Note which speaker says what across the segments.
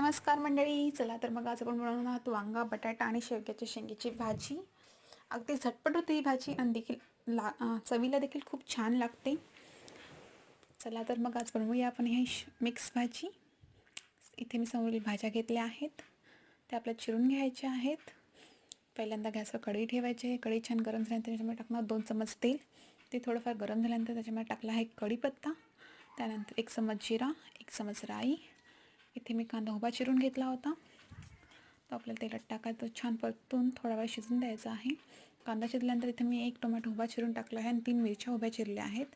Speaker 1: नमस्कार मंडळी. चला तर मग आज आपण बनवणार आहोत वांगा बटाटा आणि शेवग्याच्या शेंगीची भाजी. अगदी झटपट होते ही भाजी आणि देखील चवीला देखील खूप छान लागते. चला तर मग आज बनवूया आपण ही मिक्स भाजी. इथे मी समोरील भाज्या घेतल्या आहेत, त्या आपल्याला चिरून घ्यायच्या आहेत. पहिल्यांदा गॅसवर कढई ठेवायची आहे. कढई छान गरम झाल्यानंतर त्याच्यामध्ये टाकणार 2 चमच तेल. ते थोडंफार गरम झाल्यानंतर त्याच्यामध्ये टाकला आहे कढीपत्ता, त्यानंतर 1 चमच जिरा, 1 चमच राई. इथे मी कांदा उभा चिरून घेतला होता, तो आपल्याला तेलात टाकायचा, छान परतून थोडा वेळ शिजून द्यायचा आहे. कांदा शिजल्यानंतर इथे मी 1 टोमॅटो उभा चिरून टाकला आहे आणि 3 मिरच्या उभ्या चिरल्या आहेत,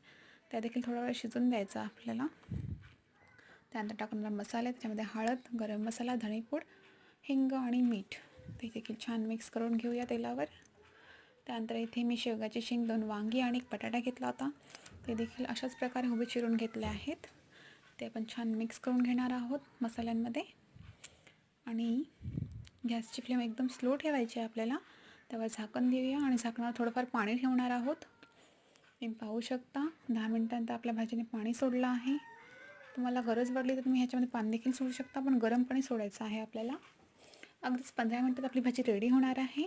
Speaker 1: त्या देखील थोडा वेळ शिजून द्यायचा आपल्याला. त्यानंतर टाकणार मसाले, त्याच्यामध्ये हळद, गरम मसाला, धणेपूड, हिंग आणि मीठ. ते देखील छान मिक्स करून घेऊया तेलावर. त्यानंतर इथे मी शेवगाची शेंग, 2 वांगी आणि 1 बटाटा घेतला होता, ते देखील अशाच प्रकारे उभे चिरून घेतले आहेत. ते आपण छान मिक्स करून घेणार आहोत मसाल्यांमध्ये. आणि गॅसची फ्लेम एकदम स्लो ठेवायची आहे आपल्याला. त्यावर झाकण देऊया आणि झाकणावर थोडंफार पाणी ठेवणार आहोत. तुम्ही पाहू शकता 10 मिनिटांनंतर आपल्या भाजीने पाणी सोडलं आहे. तुम्हाला गरज वाटली तर तुम्ही ह्याच्यामध्ये पाणी देखील सोडू शकता, पण गरम पाणी सोडायचं आहे आपल्याला. अगदीच 15 मिनिटात आपली भाजी रेडी होणार आहे.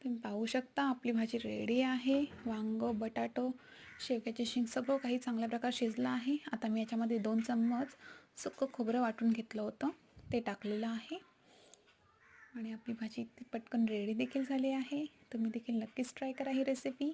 Speaker 1: तुम्ही पाहू शकता आपली भाजी रेडी आहे. वांगं, बटाटो, शेवग्याची शेंग सगळं काही चांगल्या प्रकारे शिजलं आहे. आता मी याच्यामध्ये 2 चम्मच सुकं खोबरं वाटून घेतलं होतं, ते टाकलेलं आहे. आणि आपली भाजी इतकी पटकन रेडी देखील झाली आहे. तुम्ही देखील नक्कीच ट्राय करा ही रेसिपी.